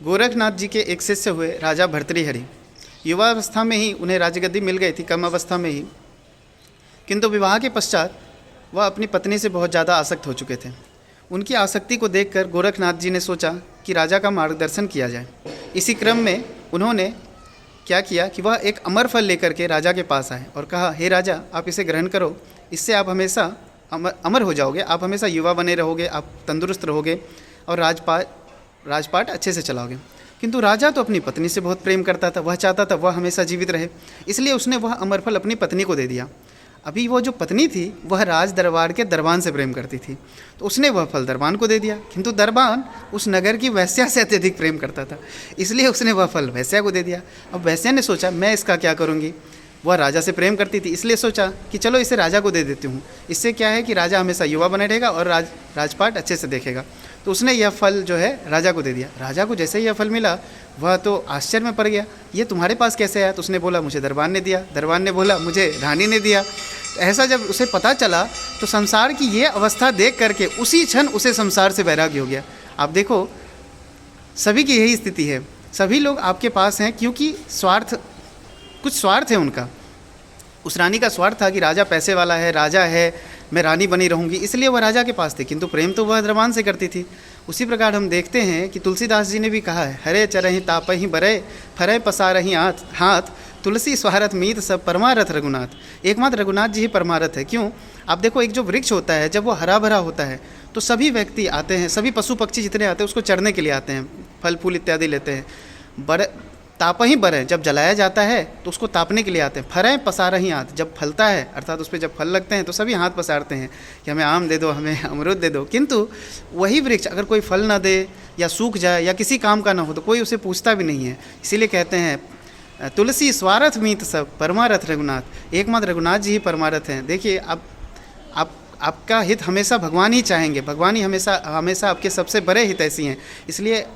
गोरखनाथ जी के एक शिष्य हुए राजा भर्तृहरि। युवावस्था में ही उन्हें राजगद्दी मिल गई थी, कम अवस्था में ही, किंतु विवाह के पश्चात वह अपनी पत्नी से बहुत ज़्यादा आसक्त हो चुके थे। उनकी आसक्ति को देखकर गोरखनाथ जी ने सोचा कि राजा का मार्गदर्शन किया जाए। इसी क्रम में उन्होंने क्या किया कि वह एक अमर फल लेकर के राजा के पास आए और कहा, हे राजा, आप इसे ग्रहण करो, इससे आप हमेशा अमर हो जाओगे, आप हमेशा युवा बने रहोगे, आप तंदुरुस्त रहोगे और राजपाट अच्छे से चलाओगे। किंतु राजा तो अपनी पत्नी से बहुत प्रेम करता था, वह चाहता था वह हमेशा जीवित रहे, इसलिए उसने वह अमर फल अपनी पत्नी को दे दिया। अभी वो जो पत्नी थी वह राज दरबार के दरबान से प्रेम करती थी, तो उसने वह फल दरबान को दे दिया। किंतु दरबान उस नगर की वैश्या से अत्यधिक प्रेम करता था, इसलिए उसने वह फल वैश्या को दे दिया। अब वैश्या ने सोचा मैं इसका क्या करूँगी, वह राजा से प्रेम करती थी, इसलिए सोचा कि चलो इसे राजा को दे देती हूँ, इससे क्या है कि राजा हमेशा युवा बने रहेगा और राजपाट अच्छे से देखेगा। तो उसने यह फल जो है राजा को दे दिया। राजा को जैसे ही यह फल मिला वह तो आश्चर्य में पड़ गया, ये तुम्हारे पास कैसे आया? तो उसने बोला मुझे दरबान ने दिया, दरबान ने बोला मुझे रानी ने दिया। ऐसा जब उसे पता चला तो संसार की ये अवस्था देख करके उसी क्षण उसे संसार से वैराग्य हो गया। आप देखो, सभी की यही स्थिति है, सभी लोग आपके पास हैं क्योंकि कुछ स्वार्थ है उनका। उस रानी का स्वार्थ था कि राजा पैसे वाला है, राजा है, मैं रानी बनी रहूँगी, इसलिए वह राजा के पास थे, किंतु प्रेम तो वह दरबान से करती थी। उसी प्रकार हम देखते हैं कि तुलसीदास जी ने भी कहा है, हरे चरहि तापहि बरे, फरे पसारहि हाथ, तुलसी स्वारथ मीत सब परमारथ रघुनाथ। एकमात्र रघुनाथ जी ही परमारथ है। क्यों? आप देखो, एक जो वृक्ष होता है जब वो हरा भरा होता है तो सभी व्यक्ति आते हैं, सभी पशु पक्षी जितने आते हैं उसको चरने के लिए आते हैं, फल फूल इत्यादि लेते हैं। तापहि बरें, जब जलाया जाता है तो उसको तापने के लिए आते हैं। फरें पसारहि हाथ, जब फलता है अर्थात उस पर जब फल लगते हैं तो सभी हाथ पसारते हैं कि हमें आम दे दो, हमें अमरूद दे दो। किंतु वही वृक्ष अगर कोई फल ना दे या सूख जाए या किसी काम का ना हो तो कोई उसे पूछता भी नहीं है। इसीलिए कहते हैं तुलसी स्वारथ मीत सब परमारथ रघुनाथ। एकमात्र रघुनाथ जी ही परमारथ हैं। देखिए, आपका हित हमेशा भगवान ही चाहेंगे, भगवान ही हमेशा आपके सबसे बड़े हितैषी हैं। इसलिए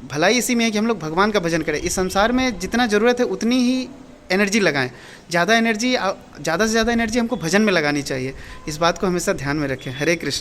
भलाई इसी में है कि हम लोग भगवान का भजन करें। इस संसार में जितना ज़रूरत है उतनी ही एनर्जी लगाएं, ज़्यादा से ज़्यादा एनर्जी हमको भजन में लगानी चाहिए। इस बात को हमेशा ध्यान में रखें। हरे कृष्ण।